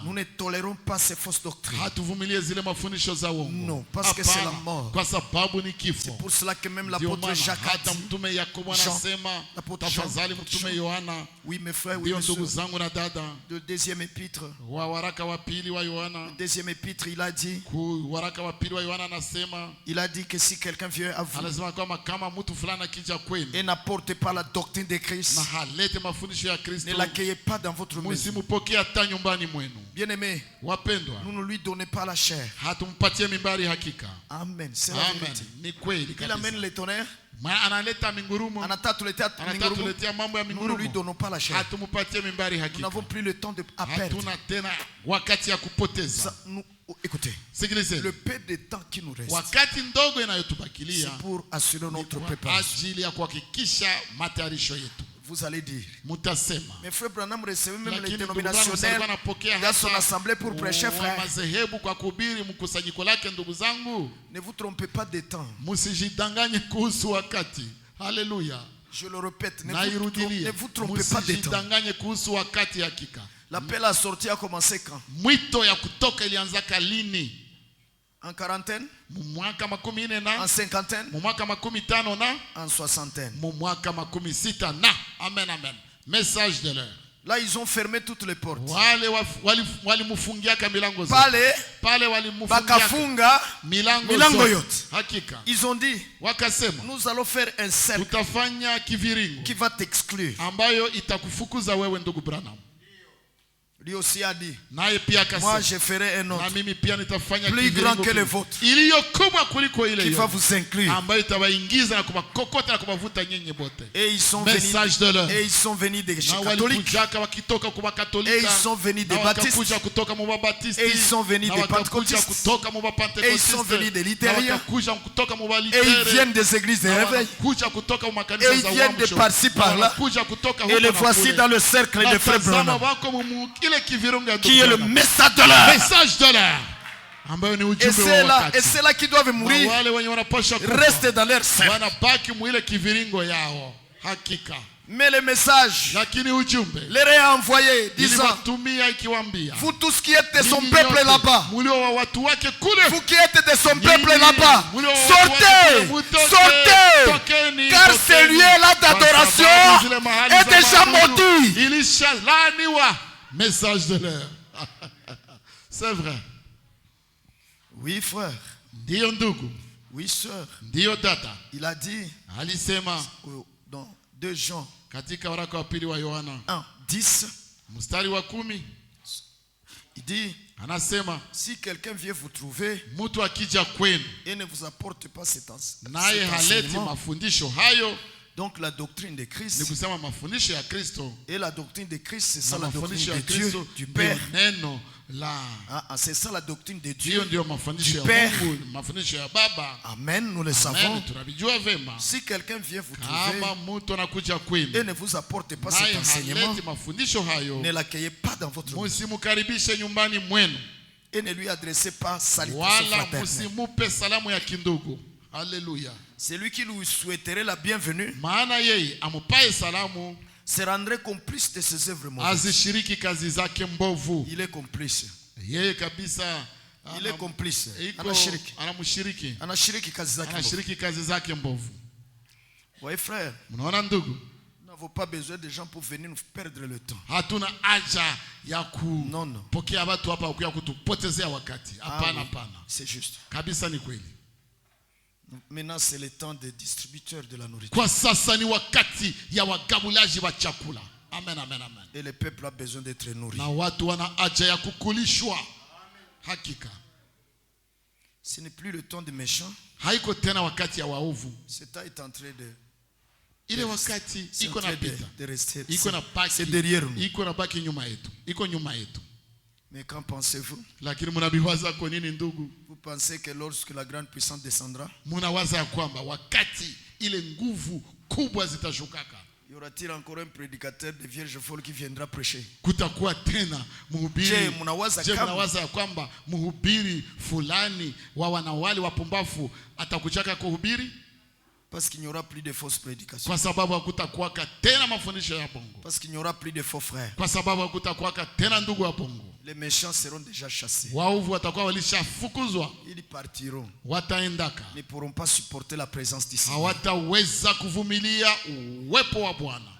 Nous ne tolérons pas ces fausses doctrines. Non, parce que c'est la mort. C'est pour cela que même l'apôtre Jacques a dit, l'apôtre Jean, oui mes frères, oui mes soeurs, le deuxième épître, il a dit que si quelqu'un vient à vous et n'apporte pas la doctrine de Christ, ne l'accueillez pas dans votre maison. Bien-aimés, nous ne lui donnons pas la chair. Amen. C'est la vérité. Il amène les tonnerres. Nous ne lui donnons pas la chair. Nous n'avons plus le temps à perdre. Écoutez, le peu de temps qui nous reste, c'est pour assurer notre préparation. Vous allez dire, mes frères Branham recevait même les dénominationnels dans son assemblée pour prêcher, frère. Ne vous trompez pas de temps. Alléluia. Je le répète, ne vous trompez pas de temps. L'appel à sortir a commencé quand? En quarantaine? En cinquantaine? En soixantaine? Amen, amen. Message de l'heure. Là, ils ont fermé toutes les portes. Bakafunga milango yote. Ils ont dit, nous allons faire un cercle qui va t'exclure. Lui aussi a dit, moi je ferai un autre plus grand que le vôtre qui va vous inclure. Et ils sont venus des catholiques, et ils sont venus des baptistes, et ils sont venus des pentecôtistes, et ils sont venus des luthériens, et ils viennent des églises de réveil, et ils viennent de par-ci par-là, et les voici dans le cercle de frères Branham, qui est le message de l'heure. Et c'est là qu'ils doivent mourir. Rester dans leur cercle. Mais le message leur est envoyé disant, vous tous qui êtes de son peuple là-bas, vous qui êtes de son peuple là-bas, sortez, car ce lieu-là d'adoration est déjà maudit. Message de l'heure. C'est vrai. Oui, frère. Ndio ndugu. Oui, sœur. Ndio dada. Il a dit dans 2 Jean katika waraka wa pili wa Yohana 1:10, mstari wa 10, il dit, anasema, si quelqu'un vient vous trouver mtu akija kwenu et ne vous apporte pas cet naye haleti mafundisho hayo, donc la doctrine de Christ, et la doctrine de Christ, c'est ça la doctrine de Dieu, du Père. C'est ça la doctrine de Dieu, du Père. Amen, nous le savons. Si quelqu'un vient vous trouver et ne vous apporte pas cet enseignement, ne l'accueillez pas dans votre maison et ne lui adressez pas salutation fraternelle. Alléluia. Celui qui lui souhaiterait la bienvenue se rendrait complice de ses œuvres mauvaises. Il est complice. Il est complice. Anashiriki kazi zake mbovu. Voyez frère, nous n'avons pas besoin de gens pour venir nous perdre le temps. Non. C'est juste. Maintenant c'est le temps des distributeurs de la nourriture. Amen, amen, amen. Et le peuple a besoin d'être nourri. Ce n'est plus le temps des méchants. Ce temps est en train de rester. C'est derrière nous. Mais qu'en pensez-vous? Vous pensez que lorsque la grande puissance descendra, y aura-t-il encore un prédicateur de vierge folle qui viendra prêcher? Parce qu'il n'y aura plus de fausses prédications. Kwa sababu hakutakuwaka tena mafundisho ya bongo. Parce qu'il n'y aura plus de faux frères. Kwa sababu hakutakuwaka tena ndugu wa bongo. Les méchants seront déjà chassés. Waovu watakuwa walishafukuzwa. Ils partiront. Wataendaka. Ils ne pourront pas supporter la présence du Seigneur. Hawataweza kuvumilia uwepo wa Bwana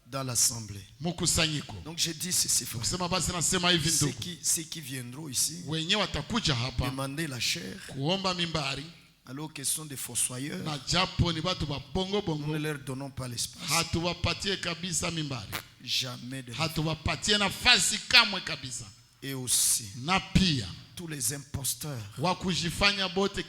dans l'assemblée. Mkusanyiko. Donc je dis ceci, frère. Kusema basi nasema hivi ndugu. Ceux qui viendront ici, wenye watakuja hapa demander la chair, kuomba mimbari, alors qu'ils sont des fossoyeurs, na japo ni watu wa bongo bongo, nous ne leur donnons pas l'espace. Hatuwapatie kabisa mimbari. Jamais de hatuwapatie nafasi kamwe kabisa. Et aussi, na pia tous les imposteurs wakujifanya bote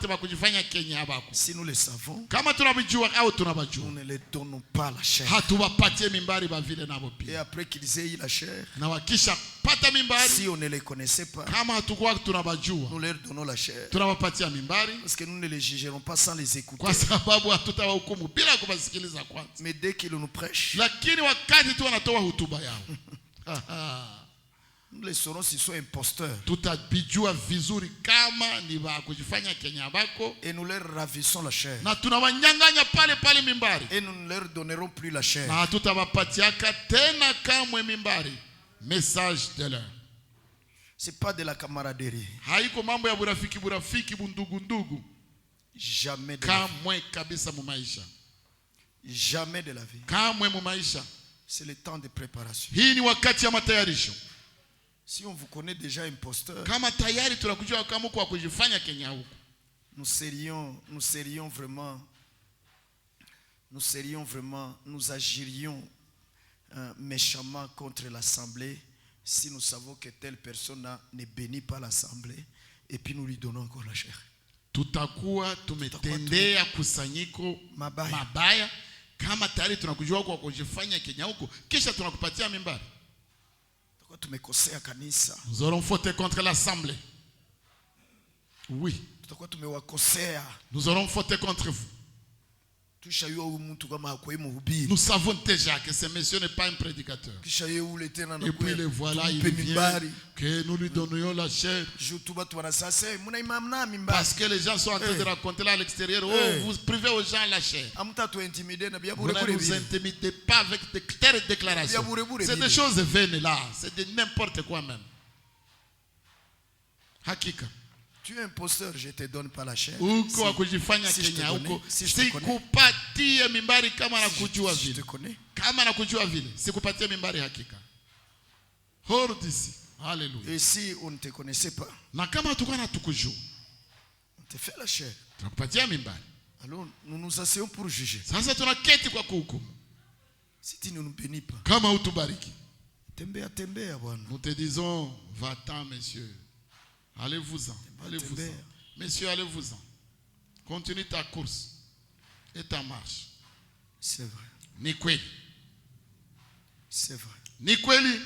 wakujifanya Kenya habako. Si nous le savons, kama tunabijua au tunabajua, nous ne les donnons pas la chair. Hatuwapatie mimbari bavile nabo pia. Et après qu'ils aient la chair, na wakisha pata mimbari, si on ne les connaissait pas, kama hatukuwa tunabajua, nous leur donnons la chair. Tunawapatia mimbari, parce que nous ne les jugerons pas sans les écouter. Kwa sababu hatutawahukumu bila kuwasikiliza kwanza. Mais dès qu'ils nous prêchent, lakini wakati tu wanatoa hutuba yao, nous les saurons s'ils sont imposteurs. Tutabijua vizuri kama ni wa kujifanya Kenya bako. Et nous leur ravissons la chair. Na tunawanyang'anya pale pale mimbari. Et nous ne leur donnerons plus la chair. Na tutawapatiaka tena kamwe mimbari. Message de l'heure. C'est pas de la camaraderie. Haiko mambo ya burafiki bundugu ndugu. Jamais de la vie. Kamwe kabisa mu maisha. Jamais de la vie. Kamwe mu maisha. C'est le temps de préparation. Hii ni wakati ya matayarisho. Si on vous connaît déjà imposteur, kama tayari tunakujua kama kwa kujifanya Kenya huko, nous agirions méchamment contre l'assemblée si nous savons que telle personne ne bénit pas l'assemblée et puis nous lui donnons encore la chair. Tutakuwa tumetendea kusanyiko mabaya kama tayari tunakujua kwa kujifanya Kenya huko, kisha tunakupatia mimbari. Nous aurons fauté contre l'assemblée. Oui. Nous aurons fauté contre vous. Nous savons déjà que ce monsieur n'est pas un prédicateur. Et puis le voilà, il vient que nous lui donnions la chair. Parce que les gens sont en train de raconter là à l'extérieur. Oh, vous privez aux gens la chair. Vous ne nous intimidez pas avec de claires déclarations. C'est des choses vaines là. C'est de n'importe quoi même. Hakika. Tu es imposteur, je te donne pas la chair. Uko akujifanya Kenya huko, sikupatie mimbari kama nakujua vile. Kama nakujua vile, sikupatie mimbari hakika. Hors d'ici. Alléluia. Et si on ne te connaissait pas, na kama tukana tukujua, on te fait la chair. Tunakupatia mimbari. Alors nous nous asseyons pour juger. Sasa tunaketi kwa kuhukumu. Si tu ne nous bénis pas, kama utubariki, tembea bwana. Nous te disons, va-t'en monsieur. Allez-vous-en. Allez-vous-en. Messieurs, allez-vous-en. Continue ta course et ta marche. C'est vrai. Ni kweli. C'est vrai. Ni kweli.